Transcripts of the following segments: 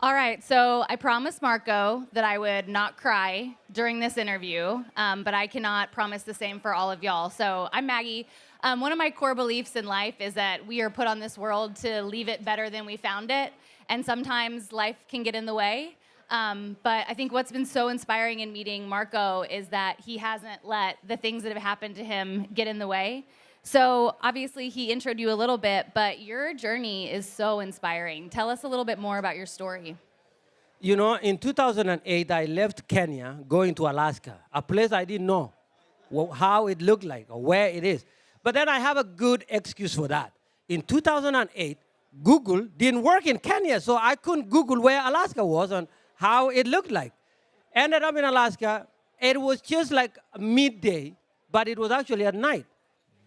All right, so I promised Marko that I would not cry during this interview, but I cannot promise the same for all of y'all. So I'm Maggie. One of my core beliefs in life is that we are put on this world to leave it better than we found it, and sometimes life can get in the way. But I think what's been so inspiring in meeting Marko is that he hasn't let the things that have happened to him get in the way. So obviously he introed you a little bit, but your journey is so inspiring. Tell us a little bit more about your story. You know, in 2008, I left Kenya going to Alaska, a place I didn't know how it looked like or where it is. But then I have a good excuse for that. In 2008, Google didn't work in Kenya, so I couldn't Google where Alaska was and how it looked like. Ended up in Alaska. It was just like midday, but it was actually at night.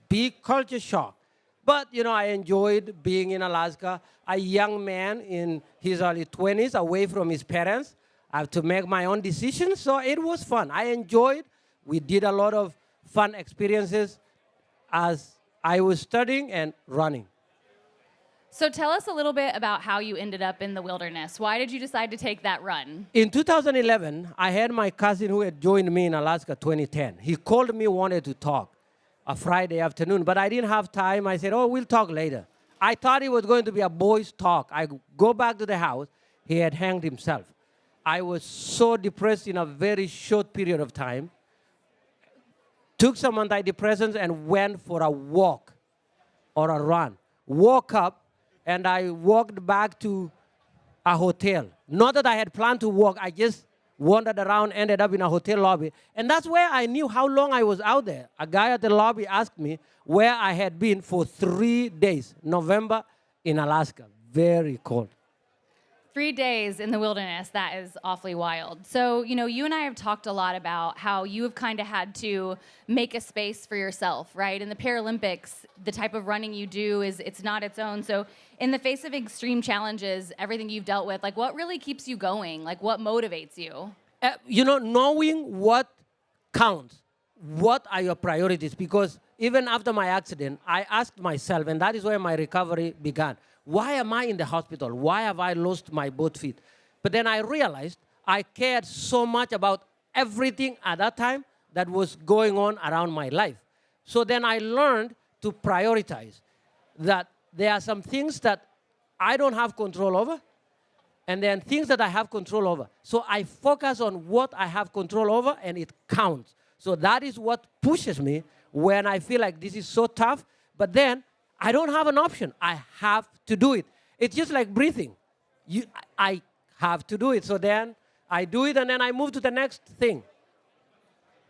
Big culture shock. But, you know, I enjoyed being in Alaska, a young man in his early 20s, away from his parents. I have to make my own decisions, so it was fun. I enjoyed. We did a lot of fun experiences as I was studying and running. So tell us a little bit about how you ended up in the wilderness. Why did you decide to take that run? In 2011, I had my cousin who had joined me in Alaska 2010. He called me, wanted to talk. A Friday afternoon, but I didn't have time. I said, oh, we'll talk later. I thought it was going to be a boys' talk. I go back to the house. He had hanged himself. I was so depressed in a very short period of time. Took some antidepressants and went for a walk or a run. Woke up, and I walked back to a hotel. Not that I had planned to walk. I just wandered around, ended up in a hotel lobby. And that's where I knew how long I was out there. A guy at the lobby asked me where I had been for 3 days. November in Alaska. Very cold. 3 days in the wilderness, that is awfully wild. So, you know, you and I have talked a lot about how you have kind of had to make a space for yourself, right? In the Paralympics, the type of running you do it's not its own. So in the face of extreme challenges, everything you've dealt with, like what really keeps you going? Like what motivates you? You know, knowing what counts, what are your priorities? Because even after my accident, I asked myself, and that is where my recovery began. Why am I in the hospital? Why have I lost my both feet? But then I realized I cared so much about everything at that time that was going on around my life. So then I learned to prioritize that there are some things that I don't have control over, and then things that I have control over. So I focus on what I have control over, and it counts. So that is what pushes me when I feel like this is so tough, but then I don't have an option. I have to do it. It's just like breathing. I have to do it. So then I do it, and then I move to the next thing.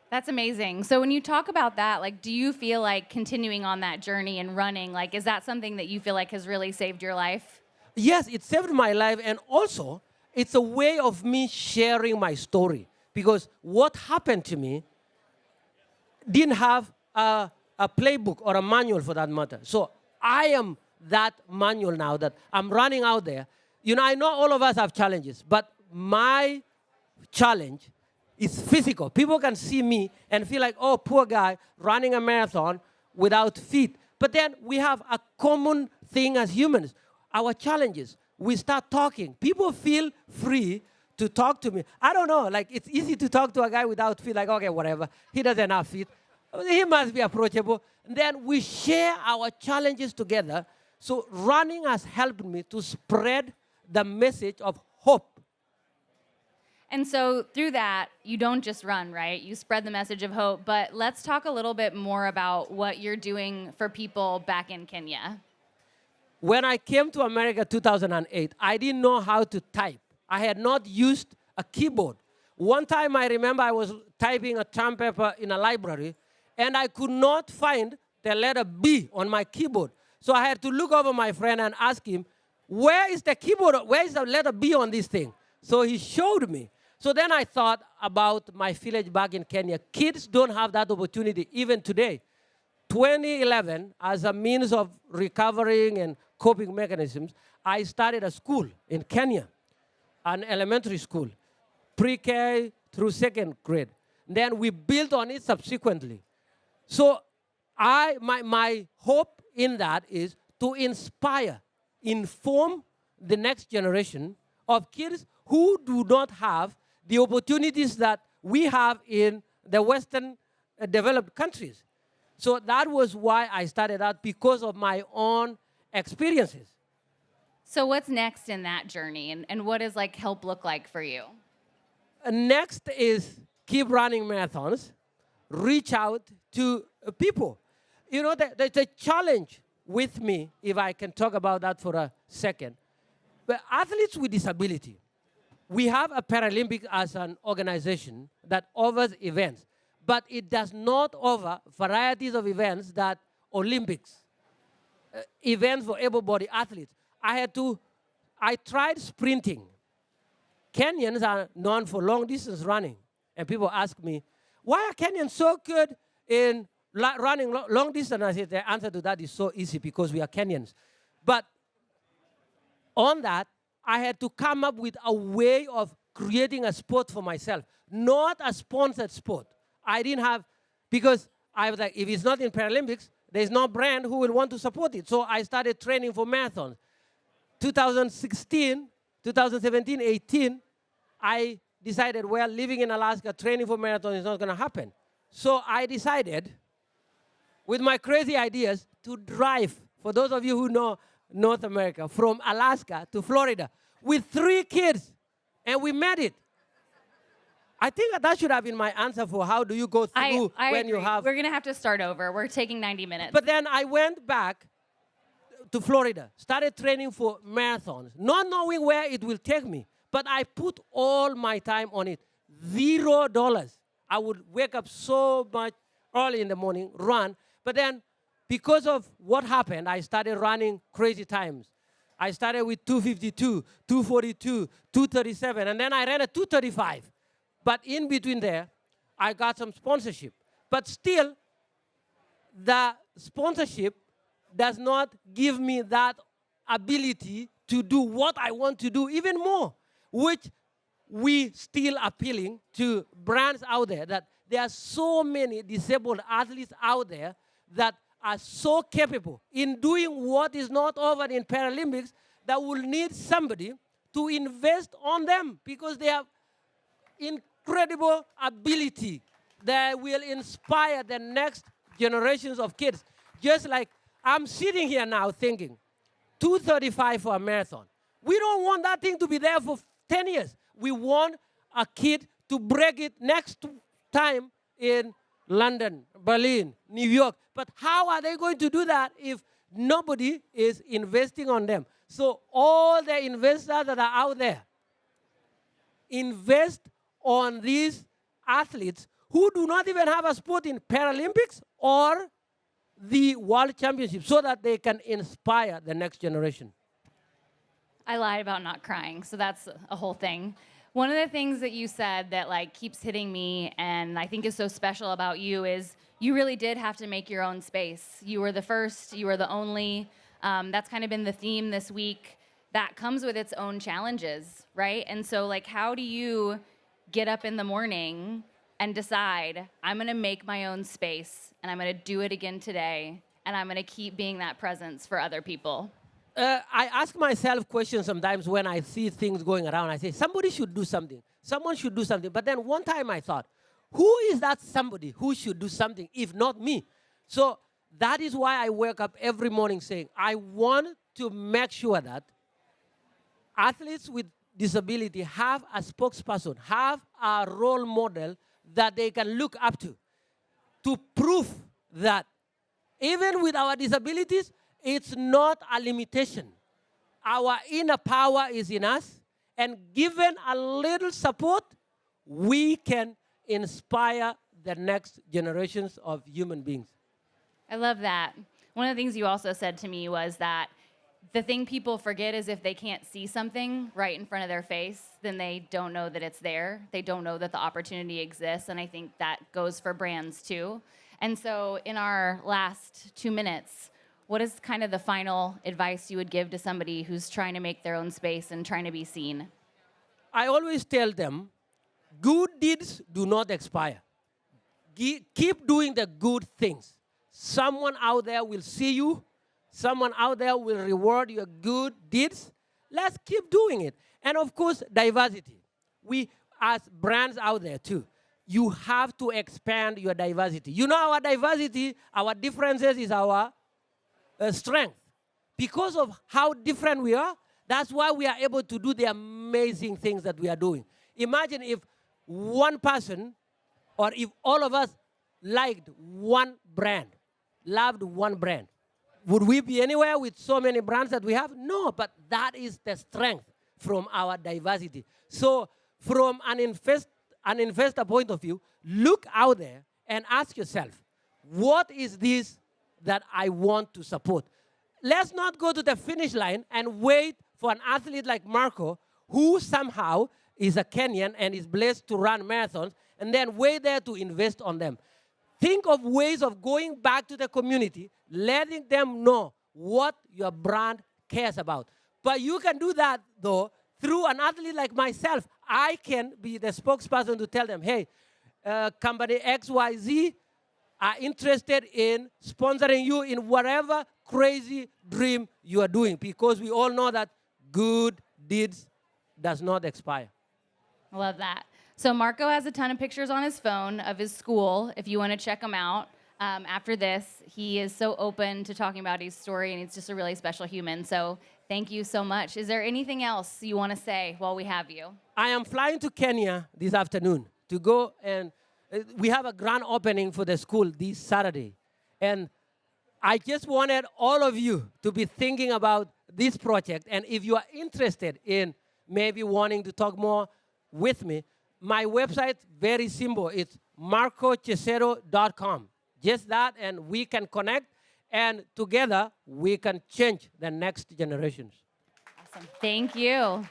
That's amazing. So when you talk about that, like, do you feel like continuing on that journey and running, like, is that something that you feel like has really saved your life? Yes, it saved my life, and also it's a way of me sharing my story. Because what happened to me didn't have a playbook or a manual for that matter. So I am that manual now that I'm running out there. You know, I know all of us have challenges, but my challenge is physical. People can see me and feel like, oh, poor guy running a marathon without feet. But then we have a common thing as humans, our challenges. We start talking. People feel free to talk to me. I don't know, like it's easy to talk to a guy without feet, like, okay, whatever. He doesn't have feet. He must be approachable. And then we share our challenges together. So running has helped me to spread the message of hope. And so through that, you don't just run, right? You spread the message of hope. But let's talk a little bit more about what you're doing for people back in Kenya. When I came to America 2008, I didn't know how to type. I had not used a keyboard. One time I remember I was typing a term paper in a library, and I could not find the letter B on my keyboard. So I had to look over my friend and ask him, where is the keyboard? Where is the letter B on this thing? So he showed me. So then I thought about my village back in Kenya. Kids don't have that opportunity even today. 2011, as a means of recovering and coping mechanisms, I started a school in Kenya, an elementary school, pre-K through second grade. Then we built on it subsequently. So my hope in that is to inspire, inform the next generation of kids who do not have the opportunities that we have in the Western developed countries. So that was why I started out, because of my own experiences. So what's next in that journey, and what does like help look like for you? Next is keep running marathons, reach out to people. You know, the challenge with me, if I can talk about that for a second, but athletes with disability, we have a Paralympic as an organization that offers events, but it does not offer varieties of events that Olympics, events for able-bodied athletes. I tried sprinting. Kenyans are known for long-distance running, and people ask me, why are Kenyans so good in running long distance? I said, the answer to that is so easy, because we are Kenyans. But on that, I had to come up with a way of creating a sport for myself, not a sponsored sport. I didn't have, because I was like, if it's not in Paralympics, there's no brand who will want to support it. So I started training for marathons. 2016, 2017, 18, I decided, well, living in Alaska, training for marathon is not going to happen. So I decided, with my crazy ideas, to drive, for those of you who know North America, from Alaska to Florida with 3 kids, and we made it. I think that should have been my answer for how do you go through I when agree. you have... We're going to have to start over. We're taking 90 minutes. But then I went back to Florida, started training for marathons, not knowing where it will take me. But I put all my time on it. $0. I would wake up so much early in the morning, run. But then, because of what happened, I started running crazy times. I started with 252, 242, 237, and then I ran a 235. But in between there, I got some sponsorship. But still, the sponsorship does not give me that ability to do what I want to do even more, which we still appealing to brands out there, that there are so many disabled athletes out there that are so capable in doing what is not offered in Paralympics, that will need somebody to invest on them, because they have incredible ability that will inspire the next generations of kids. Just like I'm sitting here now thinking, 235 for a marathon. We don't want that thing to be there for 10 years. We want a kid to break it next time in London, Berlin, New York. But how are they going to do that if nobody is investing on them? So all the investors that are out there, invest on these athletes who do not even have a sport in Paralympics or the World Championship, so that they can inspire the next generation. I lied about not crying, so that's a whole thing. One of the things that you said that like keeps hitting me and I think is so special about you is you really did have to make your own space. You were the first, you were the only. That's kind of been the theme this week. That comes with its own challenges, right? And so like, how do you get up in the morning and decide, I'm going to make my own space, and I'm going to do it again today, and I'm going to keep being that presence for other people? I ask myself questions sometimes when I see things going around. I say, somebody should do something. Someone should do something. But then one time I thought, who is that somebody who should do something if not me? So that is why I wake up every morning saying, I want to make sure that athletes with disability have a spokesperson, have a role model that they can look up to prove that even with our disabilities, it's not a limitation. Our inner power is in us, and given a little support, we can inspire the next generations of human beings. I love that. One of the things you also said to me was that the thing people forget is if they can't see something right in front of their face, then they don't know that it's there. They don't know that the opportunity exists, and I think that goes for brands too. And so in our last 2 minutes, what is kind of the final advice you would give to somebody who's trying to make their own space and trying to be seen? I always tell them, good deeds do not expire. Keep doing the good things. Someone out there will see you. Someone out there will reward your good deeds. Let's keep doing it. And of course, diversity. We, as brands out there too, you have to expand your diversity. You know our diversity, our differences is our strength. Because of how different we are, that's why we are able to do the amazing things that we are doing. Imagine if one person, or if all of us liked one brand, loved one brand. Would we be anywhere with so many brands that we have? No, but that is the strength from our diversity. So from an investor point of view, look out there and ask yourself, what is this that I want to support? Let's not go to the finish line and wait for an athlete like Marko, who somehow is a Kenyan and is blessed to run marathons, and then wait there to invest on them. Think of ways of going back to the community, letting them know what your brand cares about. But you can do that, though, through an athlete like myself. I can be the spokesperson to tell them, hey, company XYZ are interested in sponsoring you in whatever crazy dream you are doing, because we all know that good deeds does not expire. I love that. So Marko has a ton of pictures on his phone of his school, if you want to check them out. After this, he is so open to talking about his story, and he's just a really special human. So thank you so much. Is there anything else you want to say while we have you? I am flying to Kenya this afternoon to go, and we have a grand opening for the school this Saturday. And I just wanted all of you to be thinking about this project. And if you are interested in maybe wanting to talk more with me, my website, very simple. It's markocheseto.com. Just that, and we can connect, and together we can change the next generations. Awesome. Thank you.